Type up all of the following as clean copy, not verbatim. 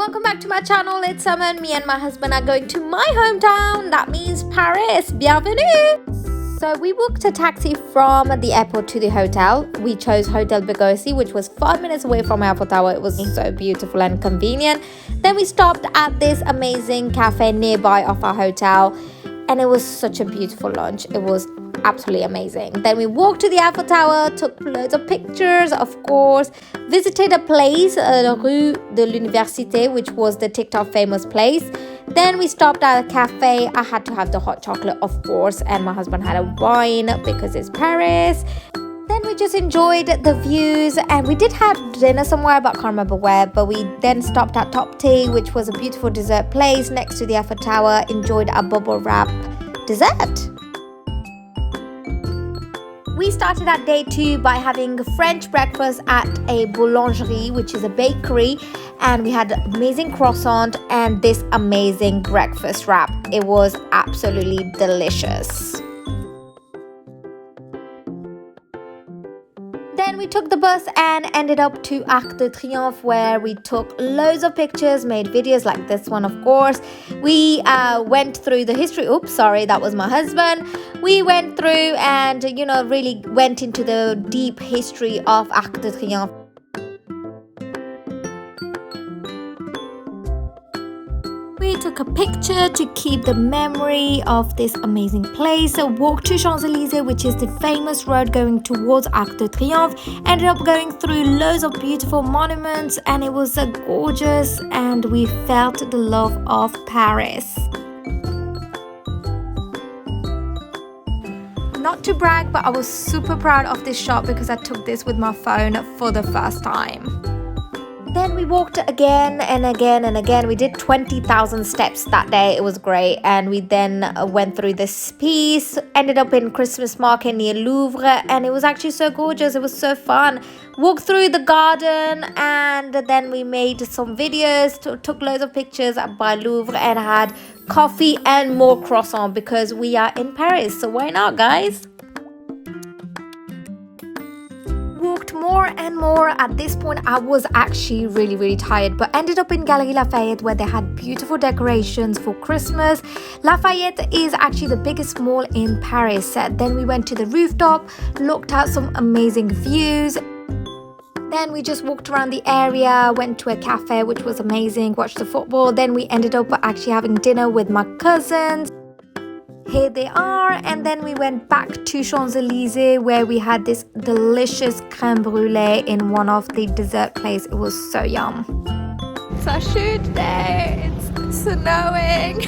welcome back to my channel. It's Summer and me and my husband are going to my hometown. That means Paris. Bienvenue! So we booked a taxi from the airport to the hotel. We chose Hotel Beaugaucy, which was 5 minutes away from Eiffel Tower. It was so beautiful and convenient. Then we stopped at this amazing cafe nearby of our hotel. And it was such a beautiful lunch. It was absolutely amazing. Then we walked to the Eiffel Tower, took loads of pictures, of course, visited a place, Rue de l'Université, which was the TikTok famous place. Then we stopped at a cafe. I had to have the hot chocolate, of course, and my husband had a wine because it's Paris. Then we just enjoyed the views, and we did have dinner somewhere, but I can't remember where. But we then stopped at Top Tea, which was a beautiful dessert place next to the Eiffel Tower, enjoyed a bubble wrap dessert. We started at day 2 by having French breakfast at a boulangerie, which is a bakery, and we had amazing croissant and this amazing breakfast wrap. It was absolutely delicious. Then we took the bus and ended up to Arc De Triomphe, where we took loads of pictures, made videos like this one, of course. We went through the history. Oops, sorry, that was my husband. We went through and, really went into the deep history of Arc De Triomphe. We took a picture to keep the memory of this amazing place. Walked to Champs-Élysées, which is the famous road going towards Arc de Triomphe. Ended up going through loads of beautiful monuments, and it was gorgeous, and we felt the love of Paris. Not to brag, but I was super proud of this shot because I took this with my phone for the first time. Then we walked again and again and again. We did 20,000 steps that day. It was great. And we then went through this piece, ended up in Christmas market near Louvre, and it was actually so gorgeous. It was so fun. Walked through the garden, and then we made some videos, took loads of pictures by Louvre, and had coffee and more croissant because we are in Paris. So why not, guys? Walked more and more. At this point I was actually really tired, but ended up in Gallerie La Fayette, where they had beautiful decorations for Christmas. La Fayette is actually the biggest mall in Paris. Then we went to the rooftop, looked at some amazing views. Then we just walked around the area, went to a cafe which was amazing, watched the football. Then we ended up actually having dinner with my cousins. Here they are. And then we went back to Champs-Élysées, where we had this delicious crème brûlée in one of the dessert places. It was so yum. It's our shoot day. It's snowing.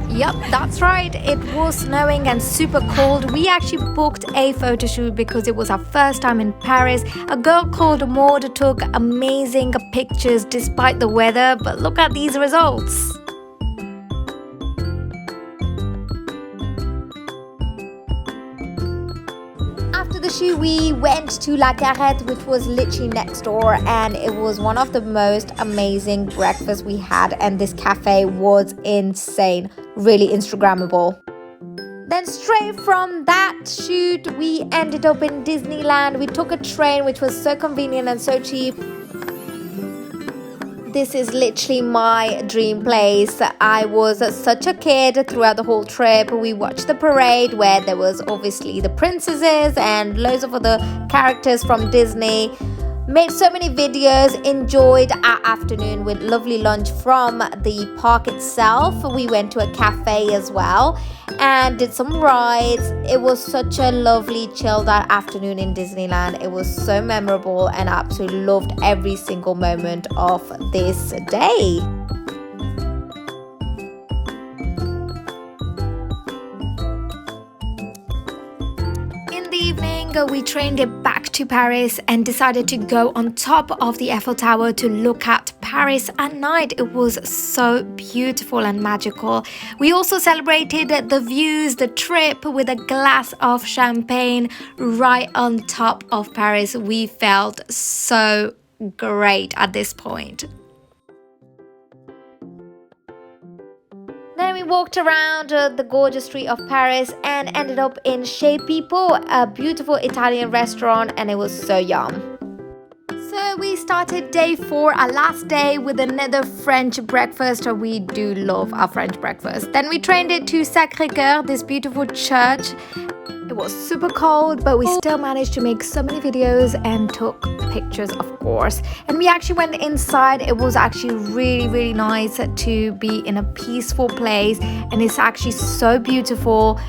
Yep, that's right. It was snowing and super cold. We actually booked a photo shoot because it was our first time in Paris. A girl called Maud took amazing pictures despite the weather, but look at these results. After the shoot, we went to La Carette, which was literally next door, and it was one of the most amazing breakfasts we had, and this cafe was insane, really Instagrammable. Then straight from that shoot, we ended up in Disneyland. We took a train, which was so convenient and so cheap. This is literally my dream place. I was such a kid throughout the whole trip. We watched the parade where there was obviously the princesses and loads of other characters from Disney. Made so many videos, enjoyed our afternoon with lovely lunch from the park itself. We went to a cafe as well and did some rides. It was such a lovely chilled out afternoon in Disneyland. It was so memorable, and I absolutely loved every single moment of this day. Evening, we trained it back to Paris and decided to go on top of the Eiffel Tower to look at Paris at night. It was so beautiful and magical. We also celebrated the views, the trip, with a glass of champagne right on top of Paris. We felt so great at this point. Then we walked around the gorgeous street of Paris and ended up in Chez People, a beautiful Italian restaurant, and it was so yum. So So we started day 4, our last day, with another French breakfast. We do love our French breakfast. Then we trained it to Sacré-Cœur, this beautiful church. It was super cold, but we still managed to make so many videos and took pictures, of course. And we actually went inside. It was actually really nice to be in a peaceful place, and it's actually so beautiful.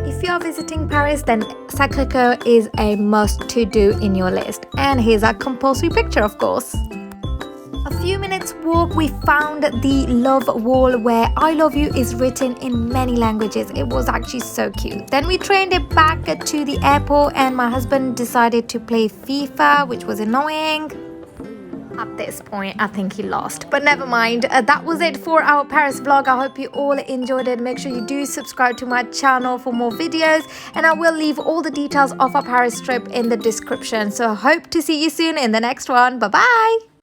If you are visiting Paris, then Sacré-Cœur is a must to do in your list. And here's our compulsory picture, of course. A few minutes walk, we found the love wall where I love you is written in many languages. It was actually so cute. Then we trained it back to the airport, and my husband decided to play FIFA, which was annoying. At this point, I think he lost, but never mind. That was it for our Paris vlog. I hope you all enjoyed it. Make sure you do subscribe to my channel for more videos, and I will leave all the details of our Paris trip in the description. So I hope to see you soon in the next one. Bye bye.